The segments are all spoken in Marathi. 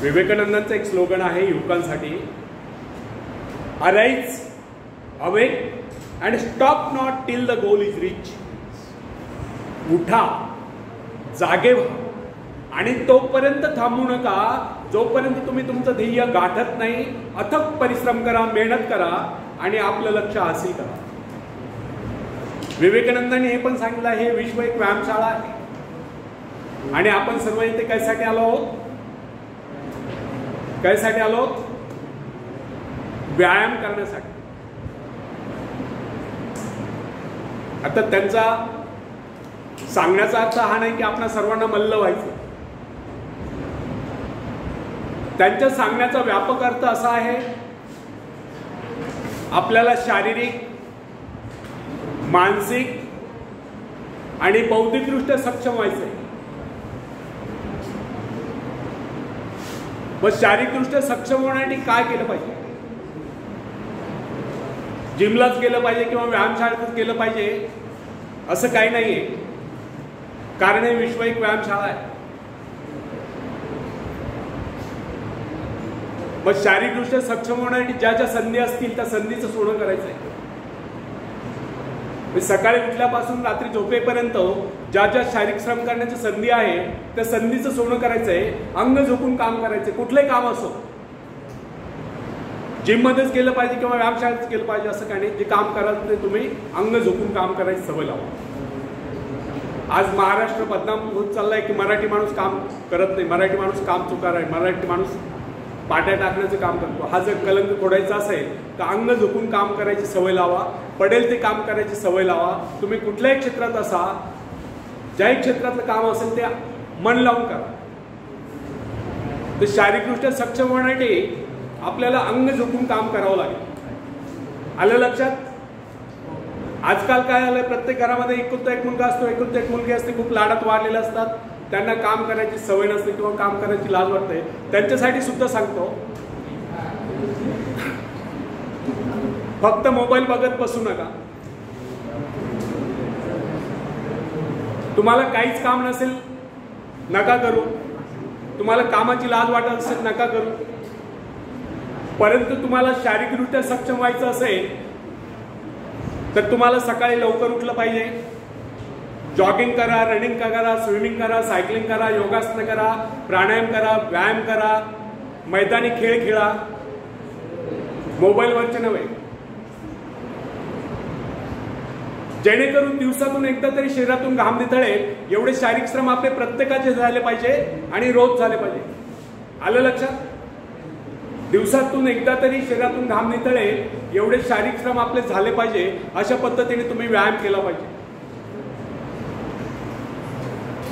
विवेकानंदांचं एक स्लोगन आहे युवकांसाठी, arise, awake and stop not till the goal is reach. उठा, जागे व्हा आणि तोपर्यंत थांबू नका जोपर्यंत तुम्ही तुमचं ध्येय गाठत नाही. अथक परिश्रम करा, मेहनत करा आणि आपलं लक्ष्य हासिल करा. विवेकानंदांनी हे पण सांगितलं, हे विश्व एक व्यायामशाळा आहे आणि आपण सर्व इथे कशासाठी आलो आहोत? कशासाठी आलो? व्यायाम करण्यासाठी. आता त्यांचा सांगण्याचा अर्थ हा नाही की आपल्या सर्वांना मल्ल व्हायचं. त्यांच्या सांगण्याचा व्यापक अर्थ असा आहे, आपल्याला शारीरिक, मानसिक आणि बौद्धिकदृष्ट्या सक्षम व्हायचं आहे. मग शारीरिकदृष्ट्या सक्षम होण्यासाठी काय केलं पाहिजे? जिमलाच गेलं पाहिजे किंवा व्यायामशाळेतच गेलं पाहिजे असं काही नाहीये, कारण हे विश्व एक व्यायामशाळा आहे. मग शारीरिकदृष्ट्या सक्षम होण्यासाठी ज्या ज्या संधी असतील त्या संधीचं सोनं करायचं आहे. सकाळी उठल्यापासून रात्री झोपेपर्यंत ज्या ज्या शारीरिक श्रम करण्याची संधी आहे त्या संधीचं सोनं करायचंय. अंग झोपून काम करायचंय, कुठलंही काम असो. जिम मध्येच गेलं पाहिजे किंवा व्यायामशाळेत गेलं पाहिजे असं काही नाही. जे काम कराल ते तुम्ही अंग झोपून काम करायची सवय लावा. आज महाराष्ट्र बदनाम होत चाललाय की मराठी माणूस काम करत नाही, मराठी माणूस काम चुकार आहे, मराठी माणूस पाट्या टाकण्याचं काम करतो. हा जर कलंक फोडायचा असेल तर अंग झोपून काम करायची सवय लावा, पडेल ते काम करायची सवय लावा. तुम्ही कुठल्याही क्षेत्रात असा, ज्याही क्षेत्रातलं काम असेल ते मन लावून करा. तर शारीरिकदृष्ट्या सक्षम होण्यासाठी आपल्याला अंग झोपून काम करावं लागेल. आलं लक्षात? आजकाल काय आलंय, प्रत्येक घरामध्ये एकुलता एक मुलगा असतो, एकुलता एक मुलगी असते, खूप लाडात वाढलेले असतात. त्यांना काम करायची सवय नसते किंवा काम करायची लाज वाटते. त्यांच्यासाठी सुद्धा सांगतो, फक्त मोबाईल बघत बसू नका. तुम्हाला काहीच काम नसेल नका करू, तुम्हाला कामाची लाज वाटत असेल नका करू, परंतु तुम्हाला शारीरिकदृष्ट्या सक्षम व्हायचं असेल तर तुम्हाला सकाळी लवकर उठलं पाहिजे. जॉगिंग करा, रनिंग करा, स्विमिंग करा, सायकलिंग करा, योगासन करा, प्राणायाम करा, व्यायाम करा, मैदानी खेळ खेळा, मोबाईलवरचे नव्हे. जेणेकरून दिवसातून एकदा तरी शरीरातून घाम निथळेल एवढे शारीरिक श्रम आपले प्रत्येकाचे झाले पाहिजे आणि रोज झाले पाहिजे. आलं लक्षात? दिवसातून एकदा तरी शरीरातून घाम निथळेल एवढे शारीरिक श्रम आपले झाले पाहिजे. अशा पद्धतीने तुम्ही व्यायाम केला पाहिजे.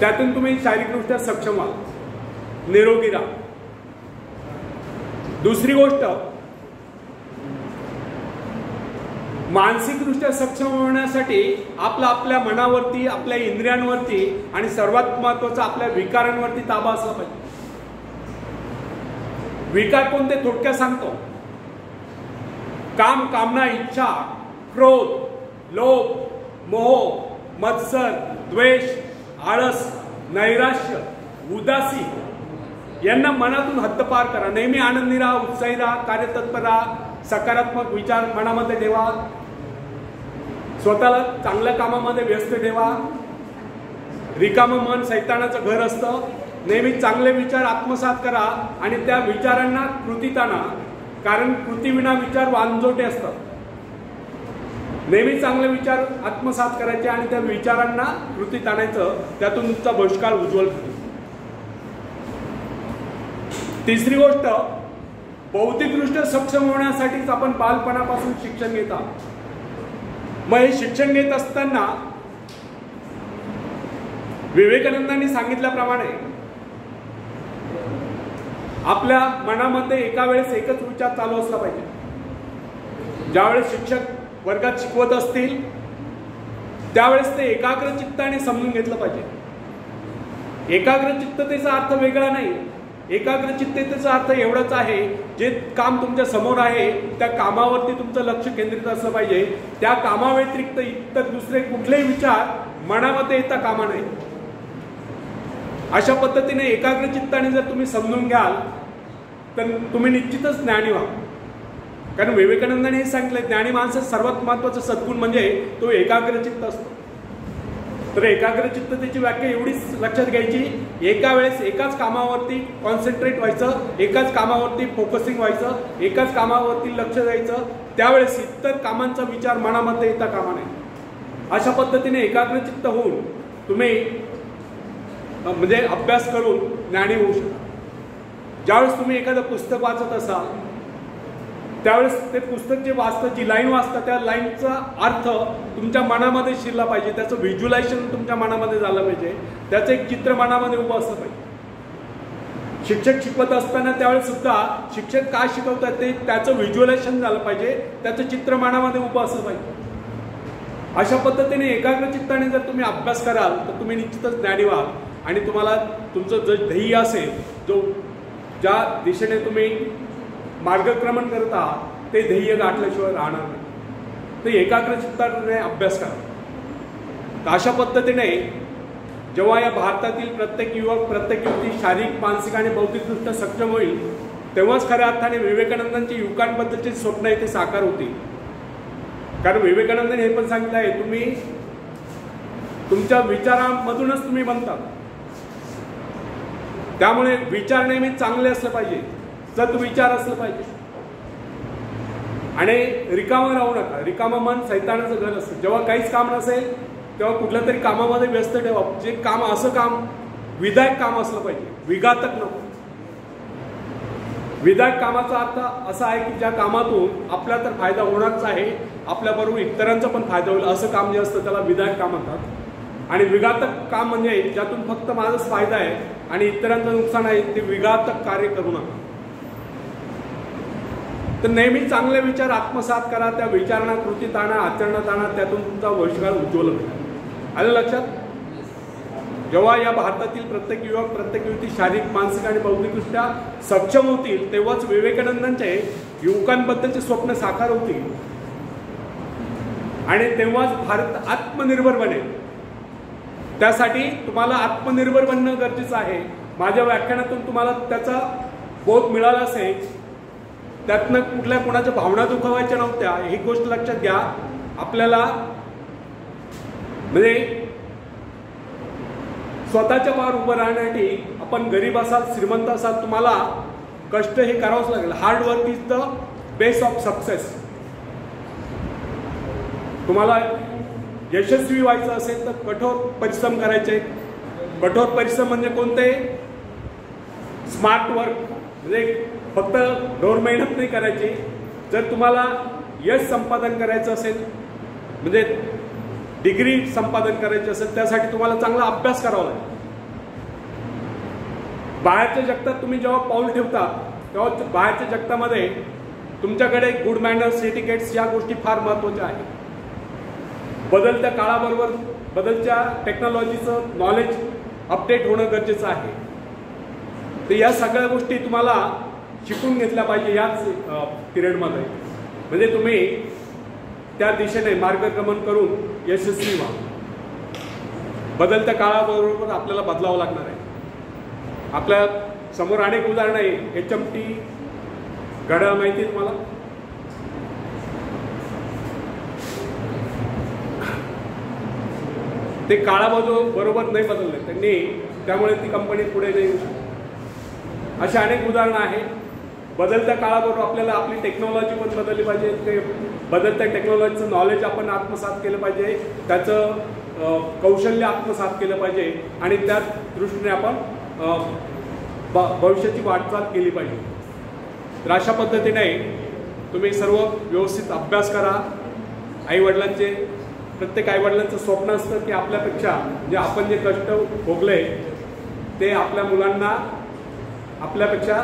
त्यातून तुम्ही शारीरिकदृष्ट्या सक्षम व्हा, निरोगी राहा. दुसरी गोष्ट, मानसिकदृष्ट्या सक्षम होण्यासाठी आपल्या मनावरती, आपल्या इंद्रियांवरती आणि सर्वात महत्वाचं आपल्या विकारांवरती ताबा असला पाहिजे. विकार कोणते थोडक्यात सांगतो. काम, कामना, इच्छा, क्रोध, लोभ, मोह, मत्सर, द्वेष, आळस, नैराश्य, उदासी यांना मनातून हद्दपार करा. नेहमी आनंदी राहा, उत्साही राहा, कार्यतत्पर राहा, सकारात्मक विचार मनामध्ये ठेवा, स्वतःला चांगल्या कामामध्ये व्यस्त ठेवा. रिकामं मन सैतानाचं घर असतं. नेहमी चांगले विचार आत्मसात करा आणि त्या विचारांना कृतीत आणा, कारण कृतीविना विचार वांजोटे असतात. नेहमी चांगले विचार आत्मसात करायचे आणि त्या विचारांना कृतीत आणायचं. त्यातून तुमचा भविष्यकाळ उज्ज्वल होईल. तिसरी गोष्ट, बौद्धिकदृष्ट्या सक्षम होण्यासाठीच आपण बालपणापासून शिक्षण घेता. मग हे शिक्षण घेत असताना विवेकानंदांनी सांगितल्याप्रमाणे आपल्या मनामध्ये एका वेळेस एकच विचार चालू असला पाहिजे. ज्यावेळेस शिक्षक वर्गात शिकवत असतील त्यावेळेस ते एकाग्र चित्ताने समजून घेतलं पाहिजे. एकाग्रचित्ततेचा अर्थ वेगळा नाही. एकाग्रचित्ततेचा अर्थ एवढाच आहे, जे काम तुमच्या समोर आहे त्या कामावरती तुमचं लक्ष केंद्रित असलं पाहिजे. त्या कामाव्यतिरिक्त इतर दुसरे कुठलेही विचार मनामध्ये येता कामा नये. अशा पद्धतीने एकाग्रचित्ताने जर तुम्ही समजून घ्याल तर तुम्ही निश्चितच ज्ञानी व्हा. कारण विवेकानंदांनी हे सांगितलं, ज्ञानी माणसाचं सर्वात महत्त्वाचं सद्गुण म्हणजे तो एकाग्रचित्त असतो. तर एकाग्रचित्ततेची व्याख्या एवढीच लक्षात घ्यायची, एका वेळेस एकाच कामावरती कॉन्सन्ट्रेट व्हायचं, एकाच कामावरती फोकसिंग व्हायचं, एकाच कामावरती लक्ष द्यायचं. त्यावेळेस इतर कामांचा विचार मनामध्ये येता कामा नये. अशा पद्धतीने एकाग्रचित्त होऊन तुम्ही म्हणजे अभ्यास करून ज्ञानी होऊ शकता. ज्यावेळेस तुम्ही एखादं पुस्तक वाचत असाल त्यावेळेस ते पुस्तक जे वाचतं, जी लाईन वाचतं, त्या लाईनचा अर्थ तुमच्या मनामध्ये शिरला पाहिजे, त्याचं व्हिज्युलायझेशन तुमच्या मनामध्ये झालं पाहिजे, त्याचं एक चित्र मनामध्ये उभं असलं पाहिजे. शिक्षक शिकवत असताना त्यावेळेस सुद्धा शिक्षक काय शिकवतात ते त्याचं व्हिज्युलायझेशन झालं पाहिजे, त्याचं चित्र मनामध्ये उभं असलं पाहिजे. अशा पद्धतीने एकाग्रचित्ताने जर तुम्ही अभ्यास कराल तर तुम्ही निश्चितच ज्ञानी व्हाल आणि तुम्हाला तुमचं जे ध्येय असेल, ज्या दिशेने तुम्ही मार्गक्रमण करत आहात ते ध्येय गाठल्याशिवाय राहणार नाही. तर एकाग्रचित्ताने अभ्यास करा. तर अशा पद्धतीने जेव्हा या भारतातील प्रत्येक युवक, प्रत्येक युवती शारीरिक, मानसिक आणि बौद्धिकदृष्ट्या सक्षम होईल तेव्हाच खऱ्या अर्थाने विवेकानंदांची युवकांबद्दलची स्वप्न इथे साकार होतील. कारण विवेकानंदांनी हे पण सांगितलं आहे, तुम्ही तुमच्या विचारांमधूनच तुम्ही बनता. त्यामुळे विचार नेहमी चांगले असले पाहिजे, सद्विचार असलं पाहिजे आणि रिकामं राहू नका. रिकामं मन सैतानाचं घर असतं. जेव्हा काहीच काम नसेल तेव्हा कुठल्या तरी कामामध्ये व्यस्त ठेवा. जे काम असं काम विधायक काम असलं पाहिजे, विघातक नको. विधायक कामाचा अर्थ असा आहे की ज्या कामातून आपला तर फायदा होणारच आहे, आपल्याबरोबर इतरांचा पण फायदा होईल, असं काम जे असतं त्याला विधायक काम म्हणतात. आणि विघातक काम म्हणजे ज्यातून फक्त माझाच फायदा आहे आणि इतरांचं नुकसान आहे, ते विघातक कार्य करू नका. तर नेहमी चांगले विचार आत्मसात करा, त्या विचारांना कृतीत आणा, आचरणात आणा, त्यातून तुमचा भविष्यकाळ उज्ज्वल होईल. आलं लक्षात? जेव्हा या भारतातील प्रत्येक युवक, प्रत्येक युवती शारीरिक, मानसिक आणि बौद्धिकदृष्ट्या सक्षम होतील तेव्हाच विवेकानंदांचे युवकांबद्दलचे स्वप्न साकार होतील आणि तेव्हाच भारत आत्मनिर्भर बनेल. त्यासाठी तुम्हाला आत्मनिर्भर बनणं गरजेचं आहे. माझ्या व्याख्यानातून तुम्हाला त्याचा बोध मिळाला असेल. त्यातनं कुठल्या कोणाच्या भावना दुखावायच्या नव्हत्या, ही गोष्ट लक्षात घ्या. आपल्याला म्हणजे स्वतःच्या पायावर उभं राहण्यासाठी आपण गरीब असाल, श्रीमंत असाल, तुम्हाला कष्ट हे करावंच लागेल. Hard work is the base of success. तुम्हाला यशस्वी व्हायचं असेल तर कठोर परिश्रम करायचे. कठोर परिश्रम म्हणजे कोणते? स्मार्ट वर्क, म्हणजे फक्त ढोर मेहनत नाही करायची. जर तुम्हाला यश संपादन करायचं असेल, म्हणजे डिग्री संपादन करायची असेल, त्यासाठी तुम्हाला चांगला अभ्यास करावा लागेल. बाहेरच्या जगतात तुम्ही जेव्हा पाऊल ठेवता तेव्हा बाहेरच्या जगतामध्ये तुमच्याकडे गुड मॅनर्स, एटिकेट्स या गोष्टी फार महत्त्वाच्या आहेत. बदलत्या काळाबरोबर बदलत्या टेक्नॉलॉजीचं नॉलेज अपडेट होणं गरजेचं आहे. तर या सगळ्या गोष्टी तुम्हाला शिकून घेतल्या पाहिजे याच पिरियडमध्ये, म्हणजे तुम्ही त्या दिशेने मार्गक्रमण करून यशस्वी व्हा. बदलत्या काळाबरोबर आपल्याला बदलावं लागणार आहे. आपल्या समोर अनेक उदाहरणं आहे. HMT घड्याळ माहिती आहे तुम्हाला? ते काळाबरोबर नाही बदलले त्यांनी, त्यामुळे ती कंपनी पुढे नाही येऊ शकते. अशी अनेक उदाहरणं आहेत. बदलत्या काळाबरोबर आपल्याला आपली टेक्नॉलॉजी पण बदलली पाहिजे. ते बदलत्या टेक्नॉलॉजीचं नॉलेज आपण आत्मसात केलं पाहिजे, त्याचं कौशल्य आत्मसात केलं पाहिजे आणि त्या दृष्टीने आपण भविष्याची वाटचाल केली पाहिजे. तर अशा पद्धतीने तुम्ही सर्व व्यवस्थित अभ्यास करा. आईवडिलांचे, प्रत्येक आईवडिलांचं स्वप्न असतं की आपल्यापेक्षा जे आपण जे कष्ट भोगले ते आपल्या मुलांना आपल्यापेक्षा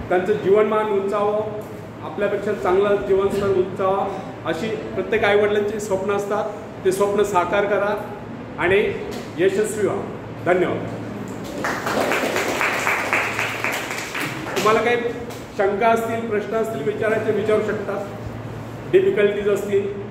त्यांचं जीवनमान उंचावं, आपल्यापेक्षा चांगलं जीवनस्तर उंचावं, अशी प्रत्येक आईवडिलांची स्वप्न असतात. ते स्वप्न साकार करा आणि यशस्वी व्हा. धन्यवाद. तुम्हाला काही शंका असतील, प्रश्न असतील विचारायचे विचारू शकता. डिफिकल्टीज असतील